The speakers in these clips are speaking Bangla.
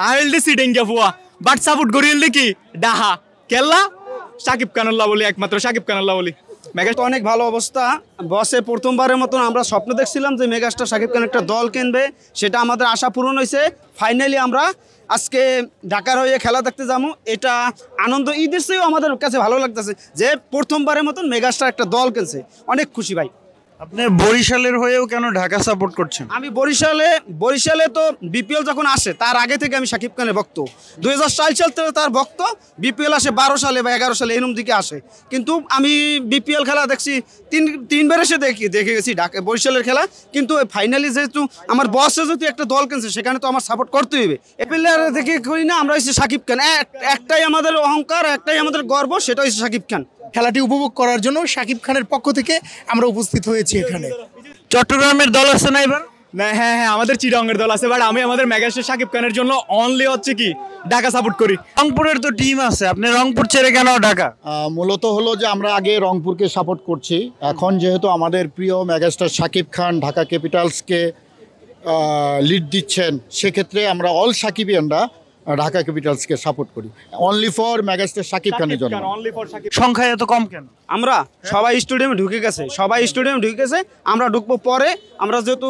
আইলডি সিটিং কে ফুয়া বাট সাপোর্ট করিল কি ডাহা কেল্লা সাকিব খানুল্লাহ বলি একমাত্র সাকিব খানুল্লাহ বলি মেগাস্টার অনেক ভালো অবস্থা বসে প্রথমবারের মতন আমরা স্বপ্ন দেখছিলাম যে মেগাস্টার সাকিব খান একটা দল কিনবে সেটা আমাদের আশা পূরণ হয়েছে ফাইনালি আমরা আজকে ঢাকার হয়ে খেলা দেখতে যাবো এটা আনন্দ ঈদের চেয়েও আমাদের কাছে ভালো লাগতেছে যে প্রথমবারের মতন মেগাস্টার একটা দল কিনছে অনেক খুশি ভাই আপনি বরিশালের হয়েও কেন ঢাকা সাপোর্ট করছেন? আমি বরিশালে তো বিপিএল যখন আসে তার আগে থেকে আমি সাকিব খানের ভক্ত 2004 সাল থেকে তার ভক্ত বিপিএল আসে 12 সালে বা 11 সালে এরম দিকে আসে কিন্তু আমি বিপিএল খেলা দেখছি তিনবার এসে দেখে গেছি ঢাকা বরিশালের খেলা কিন্তু ফাইনালি যেহেতু আমার বসে যদি একটা দল কিনছে সেখানে তো আমার সাপোর্ট করতে হবে এপিএল দেখে করি না আমরা হচ্ছে সাকিব খান একটাই আমাদের অহংকার একটাই আমাদের গর্ব সেটা হচ্ছে সাকিব খান খেলাটি উপভোগ করার জন্য সাকিব খানের পক্ষ থেকে আমরা উপস্থিত হয়েছি এখানে। চট্টগ্রামের দল আছে না এবার? না হ্যাঁ আমাদের চিটাগংয়ের দল আছে বাট আমি আমাদের মেগাস্টার সাকিব খানের জন্য অনলি হচ্ছে কি ঢাকা সাপোর্ট করি। রংপুরের তো টিম আছে, আপনি রংপুর ছেড়ে কেন ঢাকা? মূলত হলো যে আমরা আগে রংপুরকে সাপোর্ট করছি, এখন যেহেতু আমাদের প্রিয় মেগাস্টার সাকিব খান ঢাকা ক্যাপিটালসকে লিড দিচ্ছেন সেক্ষেত্রে আমরা অল সাকিবিয়ানরা ঢাকা ক্যাপিটালসকে সাপোর্ট করি অনলি ফর মেগাস্টার সাকিব খানের জন্য। সংখ্যা এত কম কেন? আমরা সবাই স্টেডিয়ামে ঢুকে গেছে আমরা ঢুকবো পরে আমরা যেহেতু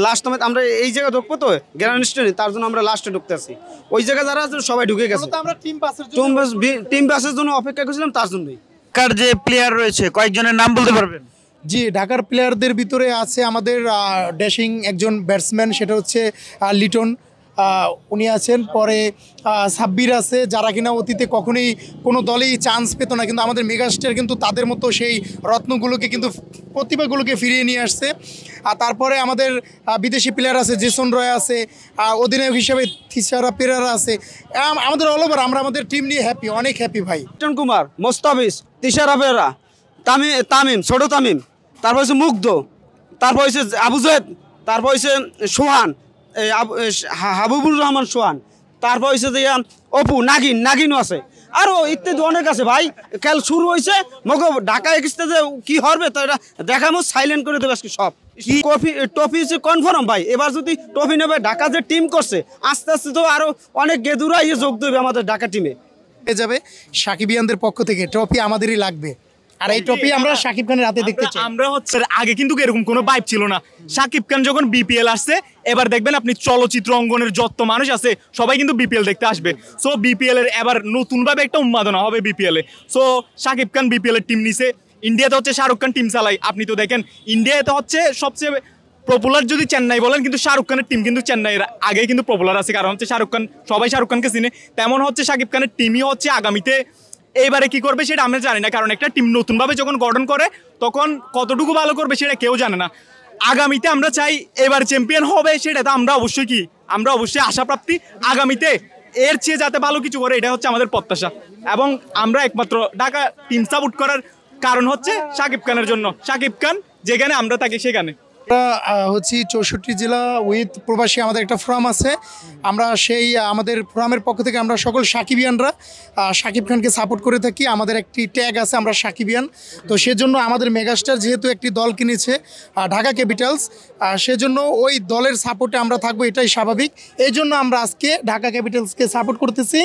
লাস্ট আমরা এই জায়গায় ঢুকবো তো গ্র্যান্ড স্টেডিয়াম তার জন্য আমরা লাস্টে ঢুকতে আসি ওই জায়গায় যারা আছে সবাই ঢুকে গেছে আমরা টিম পাসের জন্য অপেক্ষা করছিলাম তার জন্যই। ঢাকার যে প্লেয়ার রয়েছে কয়েকজনের নাম বলতে পারবেন? জি ঢাকার প্লেয়ারদের ভিতরে আছে আমাদের ড্যাশিং একজন ব্যাটসম্যান সেটা হচ্ছে লিটন উনি আছেন, পরে সাব্বির আছে যারা কিনা অতীতে কখনোই কোনো দলেই চান্স পেত না কিন্তু আমাদের মেগাস্টার কিন্তু তাদের মতো সেই রত্নগুলোকে কিন্তু প্রতিভাগুলোকে ফিরিয়ে নিয়ে আসছে। আর তারপরে আমাদের বিদেশি প্লেয়ার আছে জেসন রয় আছে, অধিনায়ক হিসেবে থিসারা পেরারা আছে, আমাদের অল ওভার আমরা আমাদের টিম নিয়ে হ্যাপি, অনেক হ্যাপি ভাই। লিটন কুমার, মোস্তাফিজ, তিসারা পেরা, তামিম ছোট তামিম, তারপর হচ্ছে মুগ্ধ, তারপর হচ্ছে আবু জয়েদ, তারপর হচ্ছে সোহান হাবিবুর রহমান সোহান, তারপর হচ্ছে যে অপু নাগিনও আছে আরও ইত্যাদি অনেক আছে ভাই। খেল শুরু হয়েছে মগ ঢাকা এক্সতে যে কি হবে তো এটা দেখামো সাইলেন্ট করে দেবে আজকে সব ট্রফি হচ্ছে কনফার্ম ভাই। এবার যদি ট্রফি নেবে ঢাকা যে টিম করছে আস্তে আস্তে তো আরও অনেক গেদুরা যোগ দেবে আমাদের ঢাকা টিমে যাবে। সাকিবিয়ানদের পক্ষ থেকে ট্রফি আমাদেরই লাগবে আর এই ট্রফি আমরা সাকিব খানের হাতে দেখতে চাই। আমরা হচ্ছে আগে কিন্তু এরকম কোনো ভাইব ছিল না, সাকিব খান যখন বিপিএল আসছে এবার দেখবেন আপনি চলচ্চিত্র অঙ্গনের যত মানুষ আছে সবাই কিন্তু বিপিএল দেখতে আসবে। সো বিপিএল এর এবার নতুনভাবে একটা উন্মাদনা হবে বিপিএল এ। সো সাকিব খান বিপিএল এর টিম নিছে, ইন্ডিয়াতে হচ্ছে শাহরুখ খান টিম চালাই। আপনি তো দেখেন ইন্ডিয়াতে হচ্ছে সবচেয়ে পপুলার যদি চেন্নাই বলেন কিন্তু শাহরুখ খানের টিম কিন্তু চেন্নাইয়ের আগে কিন্তু পপুলার আছে, কারণ হচ্ছে শাহরুখ খান সবাই শাহরুখ খানকে চিনে। তেমন হচ্ছে সাকিব খানের টিমই হচ্ছে আগামীতে এইবারে কি করবে সেটা আমরা জানি না, কারণ একটা টিম নতুনভাবে যখন গঠন করে তখন কতটুকু ভালো করবে সেটা কেউ জানে না। আগামীতে আমরা চাই এবার চ্যাম্পিয়ন হবে, সেটা তো আমরা অবশ্যই আশাপ্রাপ্তি আগামীতে এর চেয়ে যাতে ভালো কিছু করে এটা হচ্ছে আমাদের প্রত্যাশা। এবং আমরা একমাত্র ঢাকা টিম সাপোর্ট করার কারণ হচ্ছে সাকিব খানের জন্য। সাকিব খান যেখানে আমরা থাকি সেখানে। আমরা হচ্ছি 64 জেলা উইথ প্রবাসী আমাদের একটা ফোরাম আছে, আমরা সেই আমাদের ফোরামের পক্ষ থেকে আমরা সকল সাকিবিয়ানরা সাকিব খানকে সাপোর্ট করে থাকি। আমাদের একটি ট্যাগ আছে আমরা সাকিবিয়ান, তো সেজন্য আমাদের মেগাস্টার যেহেতু একটি দল কিনেছে ঢাকা ক্যাপিটালস, সেজন্য ওই দলের সাপোর্টে আমরা থাকবো, এটাই স্বাভাবিক। এই জন্য আমরা আজকে ঢাকা ক্যাপিটালসকে সাপোর্ট করতেছি